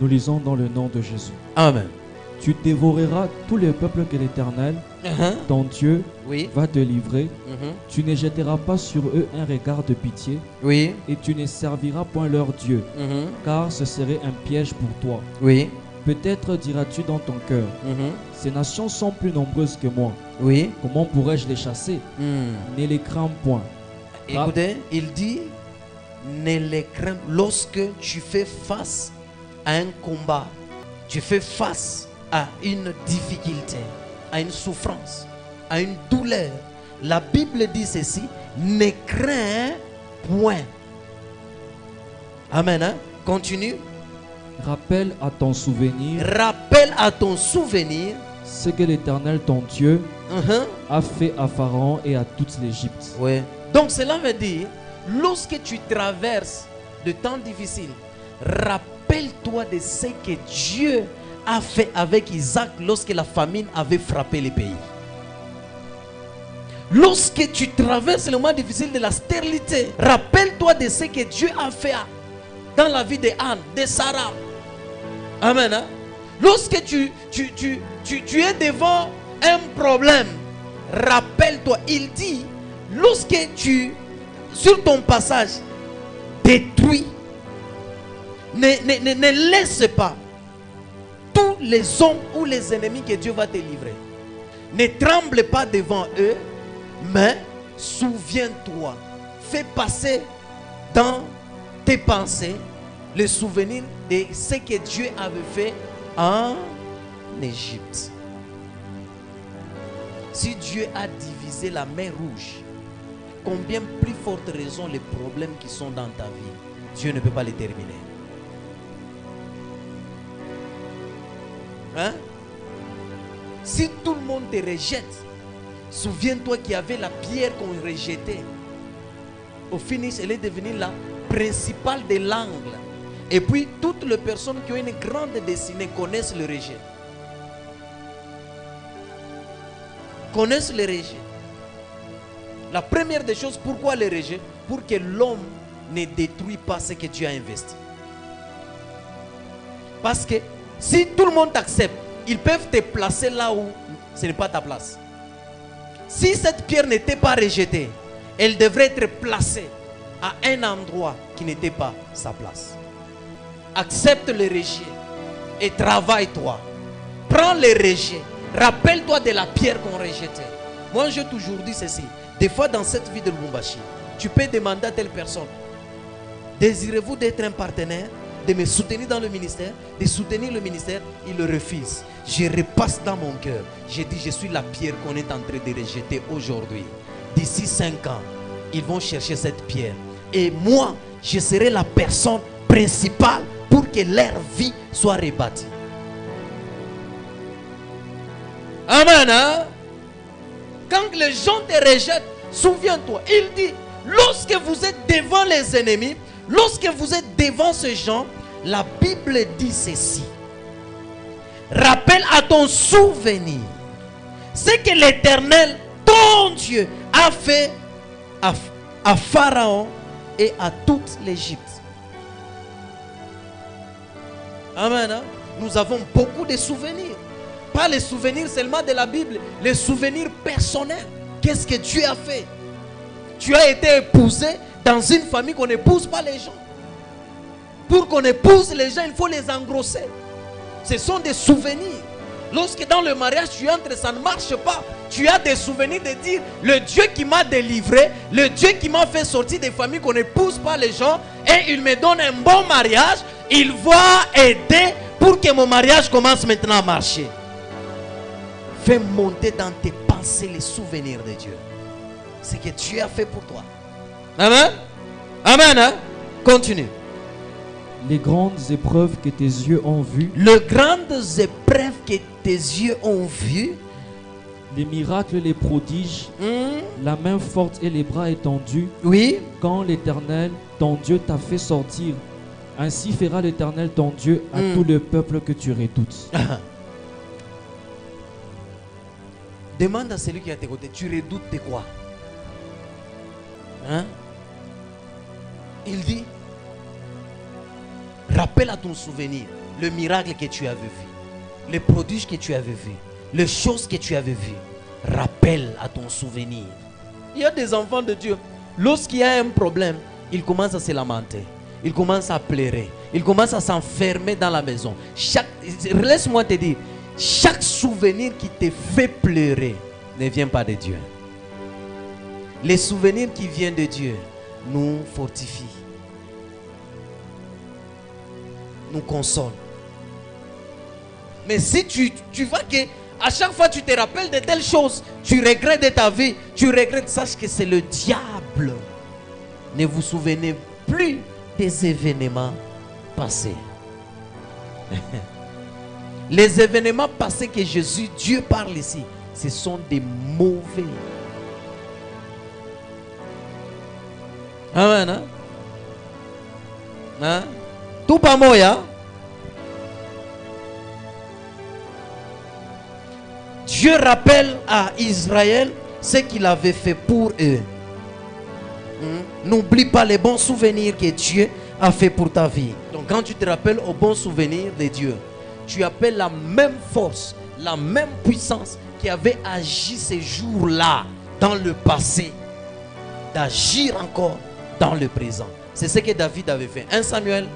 Nous lisons dans le nom de Jésus. Amen. Tu dévoreras tous les peuples que l'Éternel, ton Dieu, Oui. va te livrer. Mhm. Tu ne jetteras pas sur eux un regard de pitié Oui. et tu ne serviras point leur Dieu, Mhm. car ce serait un piège pour toi. Oui. Peut-être diras-tu dans ton cœur, Mhm. ces nations sont plus nombreuses que moi. Oui. Comment pourrais-je les chasser? Ne les crains point. Écoutez, il dit, ne les crains. Lorsque tu fais face à un combat, tu fais face à une difficulté, à une souffrance, à une douleur, la Bible dit ceci, ne crains point. Amen. Hein? Continue. Rappelle à ton souvenir Rappelle à ton souvenir ce que l'Éternel ton Dieu Mhm. a fait à Pharaon et à toute l'Égypte. Ouais. Donc cela veut dire, lorsque tu traverses de temps difficiles, rappelle-toi de ce que Dieu a fait avec Isaac lorsque la famine avait frappé le pays. Lorsque tu traverses le moment difficile de la stérilité, rappelle-toi de ce que Dieu a fait dans la vie de Anne, de Sarah. Amen. Hein? Lorsque tu es devant un problème, rappelle-toi, il dit, lorsque tu, sur ton passage, détruis, ne laisse pas tous les hommes ou les ennemis que Dieu va te livrer. Ne tremble pas devant eux, mais souviens-toi, fais passer dans tes pensées le souvenir de ce que Dieu avait fait en Égypte. Si Dieu a divisé la mer Rouge, combien plus forte raison les problèmes qui sont dans ta vie, Dieu ne peut pas les terminer. Hein? Si tout le monde te rejette, souviens-toi qu'il y avait la pierre qu'on rejetait. Au finish, elle est devenue la principale de l'angle. Et puis, toutes les personnes qui ont une grande destinée connaissent le rejet. Connaissent le rejet. La première des choses, pourquoi le rejet? Pour que l'homme ne détruise pas ce que Dieu a investi. Parce que si tout le monde t'accepte, ils peuvent te placer là où ce n'est pas ta place. Si cette pierre n'était pas rejetée, elle devrait être placée à un endroit qui n'était pas sa place. Accepte le rejet et travaille-toi. Prends le rejet. Rappelle-toi de la pierre qu'on rejetait. Moi, j'ai toujours dit ceci. Des fois, dans cette vie de Lubumbashi, tu peux demander à telle personne, désirez-vous d'être un partenaire, de me soutenir dans le ministère, de soutenir le ministère? Il le refuse. Je repasse dans mon cœur. Je dis, je suis la pierre qu'on est en train de rejeter aujourd'hui. D'ici 5 ans, ils vont chercher cette pierre. Et moi, je serai la personne principale pour que leur vie soit rebâtie. Amen. Hein? Quand les gens te rejettent, souviens-toi, il dit, lorsque vous êtes devant les ennemis, lorsque vous êtes devant ces gens, la Bible dit ceci. Rappelle à ton souvenir ce que l'Éternel, ton Dieu, a fait à Pharaon et à toute l'Égypte. Amen. Hein? Nous avons beaucoup de souvenirs. Pas les souvenirs seulement de la Bible, les souvenirs personnels. Qu'est-ce que Dieu a fait? Tu as été épousé dans une famille qu'on n'épouse pas les gens. Pour qu'on épouse les gens, il faut les engrosser. Ce sont des souvenirs. Lorsque dans le mariage tu entres, ça ne marche pas. Tu as des souvenirs de dire, le Dieu qui m'a délivré, le Dieu qui m'a fait sortir des familles qu'on n'épouse pas les gens, et il me donne un bon mariage, il va aider pour que mon mariage commence maintenant à marcher. Fais monter dans tes pensées les souvenirs de Dieu. Ce que Dieu a fait pour toi. Amen. Amen. Hein? Continue. Les grandes épreuves que tes yeux ont vues, Les grandes épreuves que tes yeux ont vues, les miracles, les prodiges, la main forte et les bras étendus, oui, quand l'Éternel, ton Dieu, t'a fait sortir, ainsi fera l'Éternel, ton Dieu, à tout le peuple que tu redoutes. Demande à celui qui est à tes côtés, tu redoutes de quoi? Hein? Il dit, rappelle à ton souvenir le miracle que tu avais vu, les prodiges que tu avais vus, les choses que tu avais vues, rappelle à ton souvenir. Il y a des enfants de Dieu, lorsqu'il y a un problème, ils commencent à se lamenter, ils commencent à pleurer, ils commencent à s'enfermer dans la maison. Laisse-moi te dire, chaque souvenir qui te fait pleurer ne vient pas de Dieu. Les souvenirs qui viennent de Dieu nous fortifient, nous consolent. Mais si tu vois que à chaque fois tu te rappelles de telles choses, tu regrettes de ta vie, tu regrettes, sache que c'est le diable. Ne vous souvenez plus des événements passés. Les événements passés que Dieu parle ici, ce sont des mauvais. Amen. Hein? Hein? Tout pas moya. Dieu rappelle à Israël ce qu'il avait fait pour eux. N'oublie pas les bons souvenirs que Dieu a fait pour ta vie. Donc quand tu te rappelles aux bons souvenirs de Dieu, tu appelles la même force, la même puissance qui avait agi ces jours-là dans le passé, d'agir encore dans le présent. C'est ce que David avait fait. 1 Samuel